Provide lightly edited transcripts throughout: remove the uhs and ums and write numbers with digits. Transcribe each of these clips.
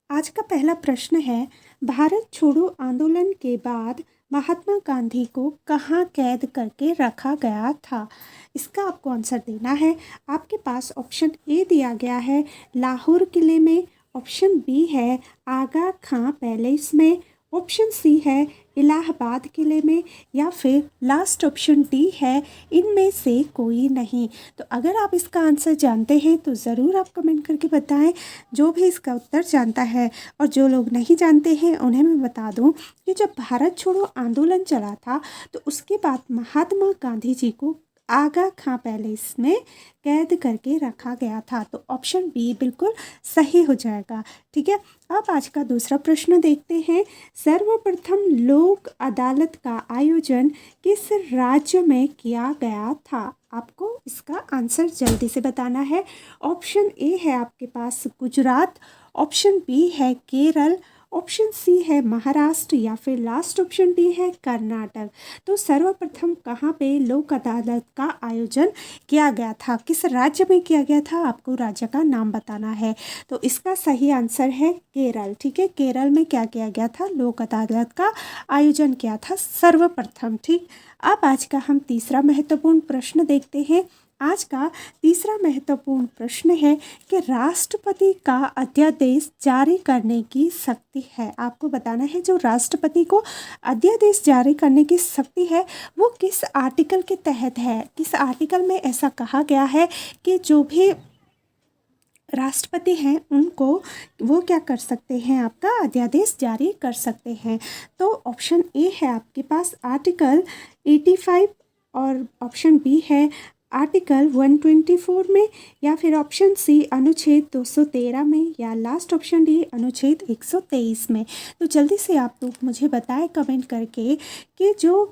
आज का पहला प्रश्न है, भारत छोड़ो आंदोलन के बाद महात्मा गांधी को कहाँ कैद करके रखा गया था। इसका आपको आंसर देना है। आपके पास ऑप्शन ए दिया गया है लाहौर किले में, ऑप्शन बी है आगा खां पैलेस में, ऑप्शन सी है इलाहाबाद किले में, या फिर लास्ट ऑप्शन डी है इनमें से कोई नहीं। तो अगर आप इसका आंसर जानते हैं तो ज़रूर आप कमेंट करके बताएं। जो भी इसका उत्तर जानता है और जो लोग नहीं जानते हैं उन्हें मैं बता दूं कि जब भारत छोड़ो आंदोलन चला था तो उसके बाद महात्मा गांधी जी को आगा खां पैलेस में कैद करके रखा गया था। तो ऑप्शन बी बिल्कुल सही हो जाएगा। ठीक है, अब आज का दूसरा प्रश्न देखते हैं। सर्वप्रथम लोक अदालत का आयोजन किस राज्य में किया गया था। आपको इसका आंसर जल्दी से बताना है। ऑप्शन ए है आपके पास गुजरात, ऑप्शन बी है केरल, ऑप्शन सी है महाराष्ट्र, या फिर लास्ट ऑप्शन डी है कर्नाटक। तो सर्वप्रथम कहाँ पे लोक अदालत का आयोजन किया गया था, किस राज्य में किया गया था, आपको राज्य का नाम बताना है। तो इसका सही आंसर है केरल। ठीक है, केरल में क्या किया गया था, लोक अदालत का आयोजन किया था सर्वप्रथम। ठीक, अब आज का हम तीसरा महत्वपूर्ण प्रश्न देखते हैं। आज का तीसरा महत्वपूर्ण प्रश्न है कि राष्ट्रपति का अध्यादेश जारी करने की शक्ति है। आपको बताना है जो राष्ट्रपति को अध्यादेश जारी करने की शक्ति है वो किस आर्टिकल के तहत है। किस आर्टिकल में ऐसा कहा गया है कि जो भी राष्ट्रपति हैं उनको वो क्या कर सकते हैं, आपका अध्यादेश जारी कर सकते हैं। तो ऑप्शन ए है आपके पास आर्टिकल 85, और ऑप्शन बी है आर्टिकल 124 में, या फिर ऑप्शन सी अनुच्छेद 213 में, या लास्ट ऑप्शन डी अनुच्छेद 123 में। तो जल्दी से आप लोग मुझे बताएं कमेंट करके कि जो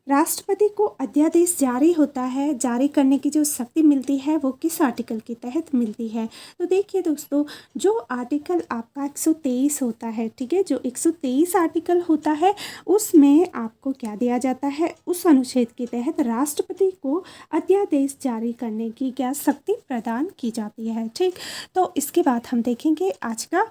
राष्ट्रपति को अध्यादेश जारी होता है, जारी करने की जो शक्ति मिलती है वो किस आर्टिकल के तहत मिलती है। तो देखिए दोस्तों, जो आर्टिकल आपका 123 होता है, ठीक है, जो 123 आर्टिकल होता है उसमें आपको क्या दिया जाता है, उस अनुच्छेद के तहत राष्ट्रपति को अध्यादेश जारी करने की क्या शक्ति प्रदान की जाती है। ठीक, तो इसके बाद हम देखेंगे आज का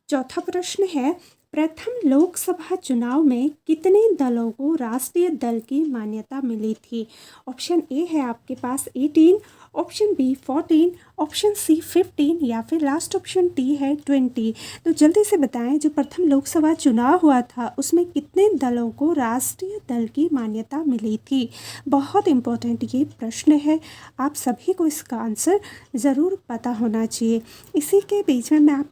चौथा प्रश्न है, प्रथम लोकसभा चुनाव में कितने दलों को राष्ट्रीय दल की मान्यता मिली थी। ऑप्शन ए है आपके पास 18, ऑप्शन बी 14, ऑप्शन सी 15, या फिर लास्ट ऑप्शन डी है 20। तो जल्दी से बताएं जो प्रथम लोकसभा चुनाव हुआ था उसमें कितने दलों को राष्ट्रीय दल की मान्यता मिली थी। बहुत इम्पोर्टेंट ये प्रश्न है, आप सभी को इसका आंसर ज़रूर पता होना चाहिए। इसी के बीच में मैं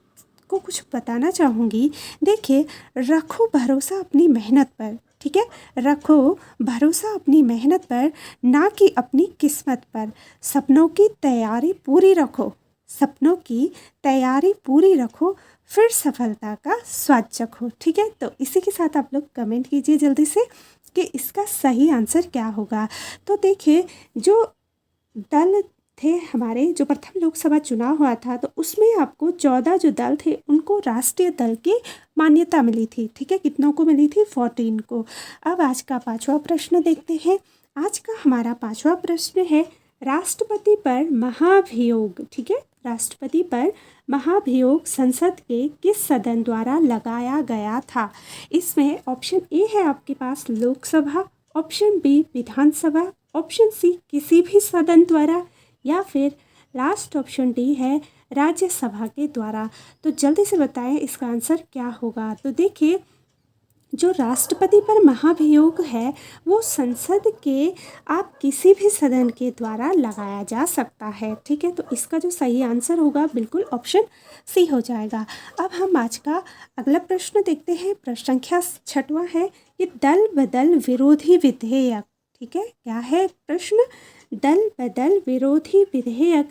को कुछ बताना चाहूँगी। देखिए, रखो भरोसा अपनी मेहनत पर। ठीक है, रखो भरोसा अपनी मेहनत पर, ना कि अपनी किस्मत पर। सपनों की तैयारी पूरी रखो, सपनों की तैयारी पूरी रखो, फिर सफलता का स्वाद चखो। ठीक है, तो इसी के साथ आप लोग कमेंट कीजिए जल्दी से कि इसका सही आंसर क्या होगा। तो देखिए, जो दल थे हमारे, जो प्रथम लोकसभा चुनाव हुआ था तो उसमें आपको 14 जो दल थे उनको राष्ट्रीय दल की मान्यता मिली थी। ठीक है, कितनों को मिली थी, 14 को। अब आज का पांचवा प्रश्न देखते हैं। आज का हमारा पांचवा प्रश्न है, राष्ट्रपति पर महाभियोग। ठीक है, राष्ट्रपति पर महाभियोग संसद के किस सदन द्वारा लगाया गया था। इसमें ऑप्शन ए है आपके पास लोकसभा, ऑप्शन बी विधानसभा, ऑप्शन सी किसी भी सदन द्वारा, या फिर लास्ट ऑप्शन डी है राज्यसभा के द्वारा। तो जल्दी से बताएं इसका आंसर क्या होगा। तो देखिए, जो राष्ट्रपति पर महाभियोग है वो संसद के आप किसी भी सदन के द्वारा लगाया जा सकता है। ठीक है, तो इसका जो सही आंसर होगा बिल्कुल ऑप्शन सी हो जाएगा। अब हम आज का अगला प्रश्न देखते हैं। प्रश्न संख्या 6वां है कि दल बदल विरोधी विधेयक। ठीक है, क्या है प्रश्न, दल बदल विरोधी विधेयक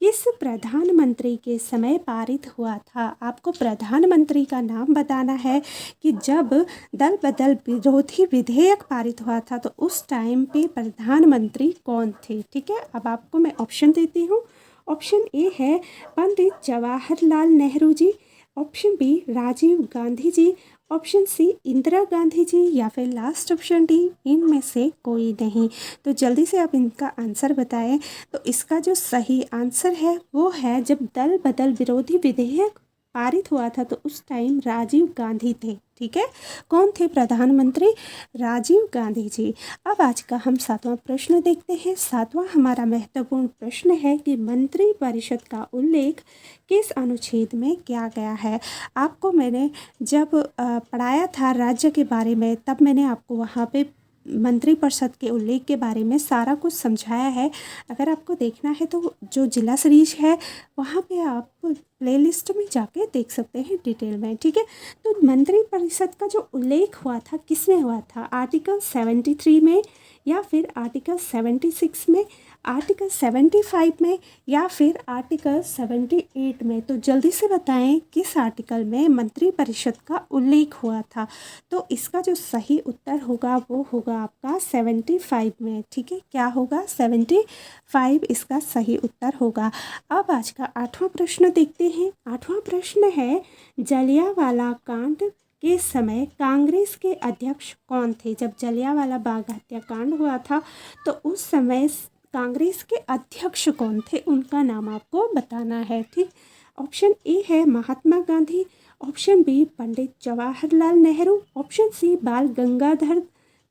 किस प्रधानमंत्री के समय पारित हुआ था। आपको प्रधानमंत्री का नाम बताना है कि जब दल बदल विरोधी विधेयक पारित हुआ था तो उस टाइम पे प्रधानमंत्री कौन थे। ठीक है, अब आपको मैं ऑप्शन देती हूँ। ऑप्शन ए है Pandit Jawaharlal Nehru ji, option B Rajiv Gandhi ji, option C Indira Gandhi ji, या फिर लास्ट ऑप्शन डी इनमें से कोई नहीं। तो जल्दी से आप इनका आंसर बताएं। तो इसका जो सही आंसर है वो है जब दल बदल विरोधी विधेयक पारित हुआ था तो उस टाइम राजीव गांधी थे। ठीक है, कौन थे प्रधानमंत्री? राजीव गांधी जी। अब आज का हम 7वां प्रश्न देखते हैं। 7वां हमारा महत्वपूर्ण प्रश्न है कि मंत्री परिषद का उल्लेख किस अनुच्छेद में किया गया है? आपको मैंने जब पढ़ाया था राज्य के बारे में, तब मैंने आपको वहाँ पे मंत्रिपरिषद के उल्लेख के बारे में सारा कुछ समझाया है। अगर आपको देखना है तो जो जिला सीरीज है वहाँ पे आप प्लेलिस्ट में जाके देख सकते हैं डिटेल में। ठीक है, तो मंत्रिपरिषद का जो उल्लेख हुआ था किस में हुआ था? आर्टिकल 73 में, या फिर आर्टिकल 76 में, आर्टिकल 75 में, या फिर आर्टिकल 78 में? तो जल्दी से बताएं किस आर्टिकल में मंत्रिपरिषद का उल्लेख हुआ था। तो इसका जो सही उत्तर होगा वो होगा आपका 75 में। ठीक है, क्या होगा? 75 इसका सही उत्तर होगा। अब आज का 8वां प्रश्न देखते हैं। 8वां प्रश्न है, जलियांवाला कांड के समय कांग्रेस के अध्यक्ष कौन थे? जब जलियांवाला बाग हत्याकांड हुआ था तो उस समय कांग्रेस के अध्यक्ष कौन थे? उनका नाम आपको बताना है। ठीक, ऑप्शन ए है Mahatma Gandhi, option B Pandit Jawaharlal Nehru, option C बाल गंगाधर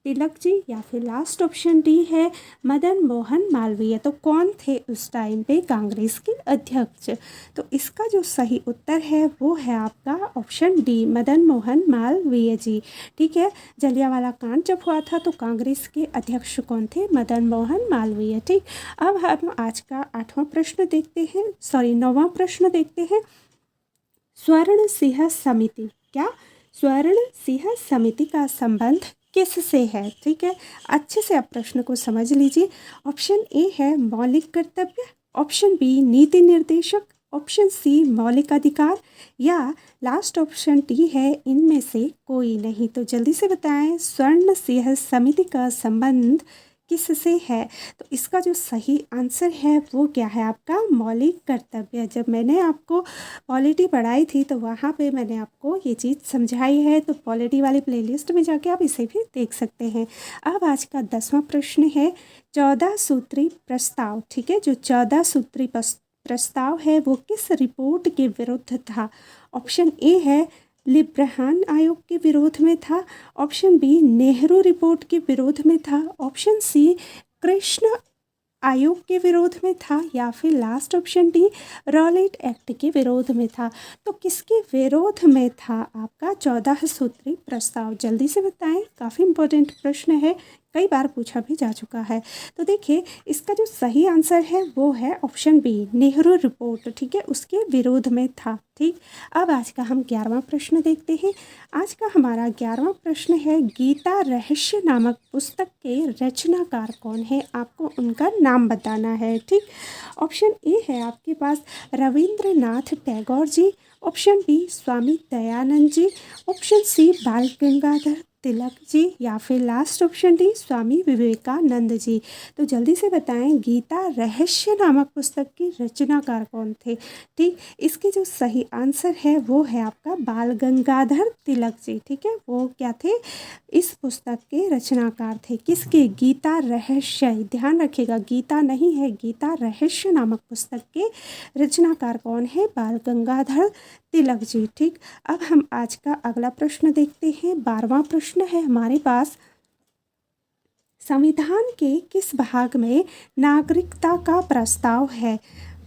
तिलक जी, या फिर लास्ट ऑप्शन डी है मदन मोहन मालवीय। तो कौन थे उस टाइम पे कांग्रेस के अध्यक्ष? तो इसका जो सही उत्तर है वो है आपका ऑप्शन डी, मदन मोहन मालवीय जी। ठीक है, जलियांवाला कांड जब हुआ था तो कांग्रेस के अध्यक्ष कौन थे? मदन मोहन मालवीय। ठीक, अब हम आज का 8वां प्रश्न देखते हैं, 9वां प्रश्न देखते हैं। स्वर्ण सिंह समिति, क्या स्वर्ण सिंह समिति का संबंध किससे है? ठीक है, अच्छे से आप प्रश्न को समझ लीजिए। ऑप्शन ए है मौलिक कर्तव्य, ऑप्शन बी नीति निर्देशक, ऑप्शन सी मौलिक अधिकार, या लास्ट ऑप्शन डी है इनमें से कोई नहीं। तो जल्दी से बताएं स्वर्ण सिंह समिति का संबंध किससे है? तो इसका जो सही आंसर है वो क्या है आपका? मौलिक कर्तव्य। जब मैंने आपको पॉलिटी पढ़ाई थी तो वहाँ पे मैंने आपको ये चीज़ समझाई है, तो पॉलिटी वाली प्लेलिस्ट में जाके आप इसे भी देख सकते हैं। अब आज का 10वां प्रश्न है, 14 सूत्री प्रस्ताव। ठीक है, जो 14 सूत्री प्रस्ताव है वो किस रिपोर्ट के विरुद्ध था? ऑप्शन ए है लिब्रहान आयोग के विरोध में था, ऑप्शन बी नेहरू रिपोर्ट के विरोध में था, ऑप्शन सी कृष्ण आयोग के विरोध में था, या फिर last option D Rowlatt act के विरोध में था। तो किसके विरोध में था आपका 14 सूत्री प्रस्ताव? जल्दी से बताएं, काफ़ी इंपॉर्टेंट प्रश्न है, कई बार पूछा भी जा चुका है। तो देखिए इसका जो सही आंसर है वो है ऑप्शन बी नेहरू रिपोर्ट। ठीक है, उसके विरोध में था। ठीक, अब आज का हम 11वां प्रश्न देखते हैं। आज का हमारा 11वां प्रश्न है, गीता रहस्य नामक पुस्तक के रचनाकार कौन है? आपको उनका नाम बताना है। ठीक, ऑप्शन ए है आपके पास Rabindranath Tagore ji, option B Swami Dayanand ji, option C बाल गंगाधर तिलक जी, या फिर last option D Swami Vivekananda ji. तो जल्दी से बताएं गीता रहस्य नामक पुस्तक के रचनाकार कौन थे? ठीक, इसके जो सही आंसर है वो है आपका बाल गंगाधर तिलक जी। ठीक है, वो क्या थे? इस पुस्तक के रचनाकार थे। किसके? गीता रहस्य। ध्यान रखिएगा, गीता नहीं है, गीता रहस्य नामक पुस्तक के रचनाकार कौन है? बाल गंगाधर तिलक जी। ठीक, अब हम आज का अगला प्रश्न देखते हैं। 12वां प्रश्न है हमारे पास, संविधान के किस भाग में नागरिकता का प्रस्ताव है?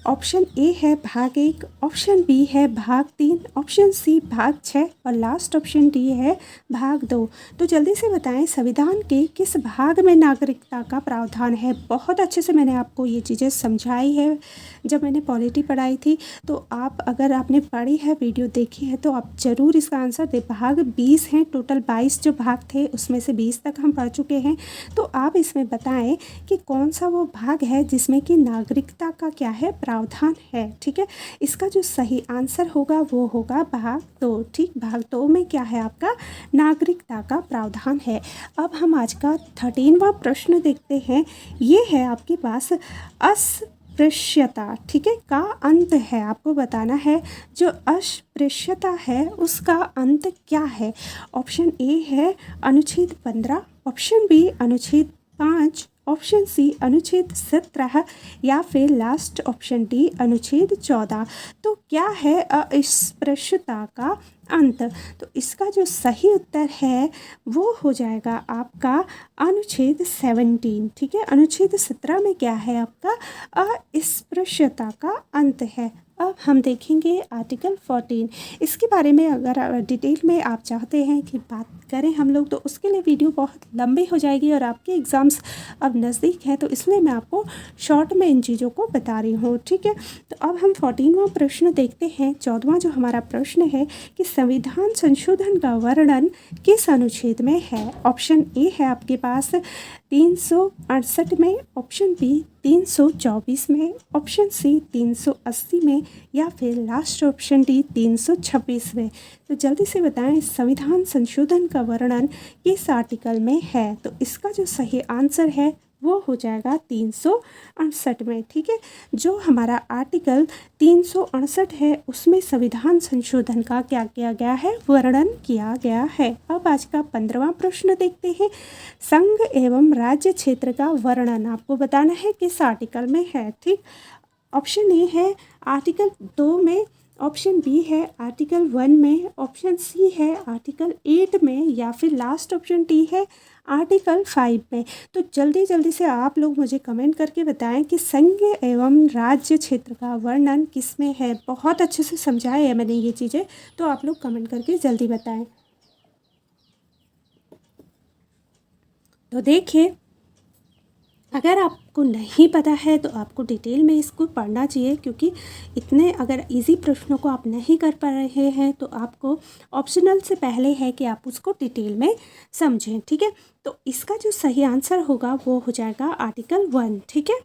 ऑप्शन ए है भाग 1, ऑप्शन बी है भाग 3, ऑप्शन सी भाग 6, और लास्ट ऑप्शन डी है भाग 2। तो जल्दी से बताएं संविधान के किस भाग में नागरिकता का प्रावधान है? बहुत अच्छे से मैंने आपको ये चीज़ें समझाई है जब मैंने पॉलिटी पढ़ाई थी। तो आप अगर आपने पढ़ी है, वीडियो देखी है, तो आप ज़रूर इसका आंसर दे। भाग 20 हैं, टोटल 22 जो भाग थे उसमें से 20 तक हम पढ़ चुके हैं। तो आप इसमें बताएं कि कौन सा वो भाग है जिसमें कि नागरिकता का क्या है? प्रावधान है। ठीक है, इसका जो सही आंसर होगा वो होगा भाग 2। ठीक, भाग 2 में क्या है आपका? नागरिकता का प्रावधान है। अब हम आज का 13वां प्रश्न देखते हैं। ये है आपके पास अस्पृश्यता, ठीक है, का अंत है। आपको बताना है जो अस्पृश्यता है उसका अंत क्या है। ऑप्शन ए है अनुच्छेद 15, ऑप्शन बी अनुच्छेद 5, ऑप्शन सी अनुच्छेद 17 या फिर लास्ट ऑप्शन डी अनुच्छेद 14। तो क्या है अस्पृश्यता का अंत? तो इसका जो सही उत्तर है वो हो जाएगा आपका अनुच्छेद 17। ठीक है, अनुच्छेद 17 में क्या है आपका अस्पृश्यता का अंत है। अब हम देखेंगे आर्टिकल 14। इसके बारे में अगर डिटेल में आप चाहते हैं कि बात करें हम लोग, तो उसके लिए वीडियो बहुत लंबी हो जाएगी और आपके एग्ज़ाम्स अब नज़दीक हैं, तो इसलिए मैं आपको शॉर्ट में इन चीज़ों को बता रही हूँ। ठीक है, तो अब हम 14वां प्रश्न देखते हैं। 14वां जो हमारा प्रश्न है कि संविधान संशोधन का वर्णन किस अनुच्छेद में है? ऑप्शन ए है आपके पास 368 में, ऑप्शन बी 324 में, ऑप्शन सी 380 में या फिर लास्ट ऑप्शन डी 326 में। तो जल्दी से बताएं संविधान संशोधन का वर्णन किस आर्टिकल में है? तो इसका जो सही आंसर है वो हो जाएगा 368 में। ठीक है, जो हमारा आर्टिकल 368 है उसमें संविधान संशोधन का क्या किया गया है? वर्णन किया गया है। अब आज का 15वां प्रश्न देखते हैं। संघ एवं राज्य क्षेत्र का वर्णन आपको बताना है किस आर्टिकल में है। ठीक, ऑप्शन ए है आर्टिकल 2 में, ऑप्शन बी है आर्टिकल 1 में, ऑप्शन सी है आर्टिकल 8 में या फिर लास्ट ऑप्शन डी है आर्टिकल 5 में। तो जल्दी जल्दी से आप लोग मुझे कमेंट करके बताएं कि संघ एवं राज्य क्षेत्र का वर्णन किस में है। बहुत अच्छे से समझाया है मैंने ये चीज़ें, तो आप लोग कमेंट करके जल्दी बताएं। तो देखिए, अगर आपको नहीं पता है तो आपको डिटेल में इसको पढ़ना चाहिए, क्योंकि इतने अगर इजी प्रश्नों को आप नहीं कर पा रहे हैं तो आपको ऑप्शनल से पहले है कि आप उसको डिटेल में समझें। ठीक है, तो इसका जो सही आंसर होगा वो हो जाएगा आर्टिकल 1। ठीक है,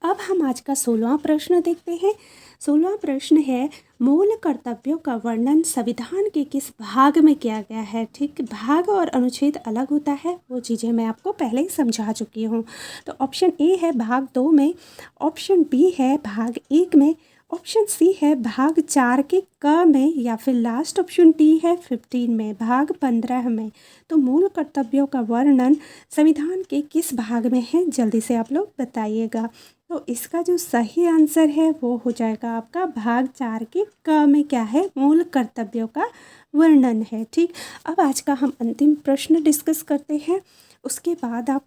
अब हम आज का 16वां प्रश्न देखते हैं। 16वां प्रश्न है मूल कर्तव्यों का वर्णन संविधान के किस भाग में किया गया है? ठीक, भाग और अनुच्छेद अलग होता है, वो चीज़ें मैं आपको पहले ही समझा चुकी हूँ। तो ऑप्शन ए है भाग 2 में, ऑप्शन बी है भाग 1 में, ऑप्शन सी है भाग 4 के क में या फिर लास्ट ऑप्शन डी है 15 में, भाग 15 में। तो मूल कर्तव्यों का वर्णन संविधान के किस भाग में है? जल्दी से आप लोग बताइएगा। तो इसका जो सही आंसर है वो हो जाएगा आपका भाग 4 के क में क्या है? मूल कर्तव्यों का वर्णन है। ठीक, अब आज का हम अंतिम प्रश्न डिस्कस करते हैं, उसके बाद आप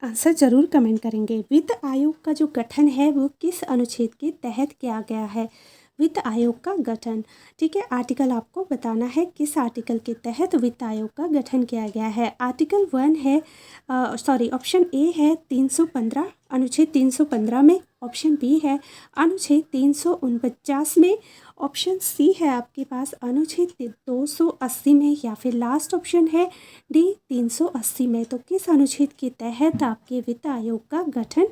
आंसर ज़रूर कमेंट करेंगे। वित्त आयोग का जो गठन है वो किस अनुच्छेद के तहत किया गया है? वित्त आयोग का गठन, ठीक है, आर्टिकल आपको बताना है किस आर्टिकल के तहत वित्त आयोग का गठन किया गया है। आर्टिकल 1 है ऑप्शन ए है 315, अनुच्छेद 315 में, ऑप्शन बी है अनुच्छेद 349 में, ऑप्शन सी है आपके पास अनुच्छेद 280 में या फिर लास्ट ऑप्शन है डी 380 में। तो किस अनुच्छेद के तहत आपके वित्त आयोग का गठन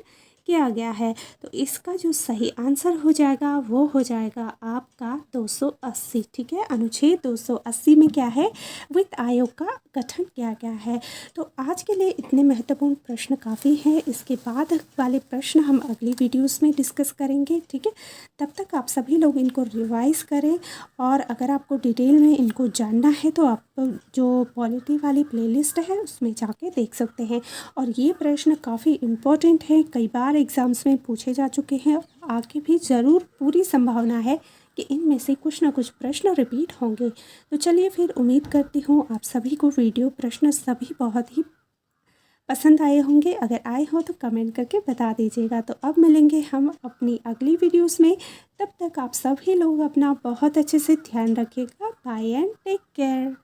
किया गया है? तो इसका जो सही आंसर हो जाएगा वो हो जाएगा आपका 280। ठीक है, अनुच्छेद 280 में क्या है? वित्त आयोग का गठन किया गया है। तो आज के लिए इतने महत्वपूर्ण प्रश्न काफ़ी हैं, इसके बाद वाले प्रश्न हम अगली वीडियोस में डिस्कस करेंगे। ठीक है, तब तक आप सभी लोग इनको रिवाइज़ करें, और अगर आपको डिटेल में इनको जानना है तो आप जो पॉलिटी वाली प्लेलिस्ट है उसमें जाके देख सकते हैं। और ये प्रश्न काफ़ी इम्पोर्टेंट है, कई बार एग्ज़ाम्स में पूछे जा चुके हैं, आगे भी ज़रूर पूरी संभावना है कि इनमें से कुछ ना कुछ प्रश्न रिपीट होंगे। तो चलिए फिर, उम्मीद करती हूँ आप सभी को वीडियो प्रश्न सभी बहुत ही पसंद आए होंगे। अगर आए हो तो कमेंट करके बता दीजिएगा। तो अब मिलेंगे हम अपनी अगली वीडियोस में, तब तक आप सभी लोग अपना बहुत अच्छे से ध्यान रखिएगा। Bye and take care.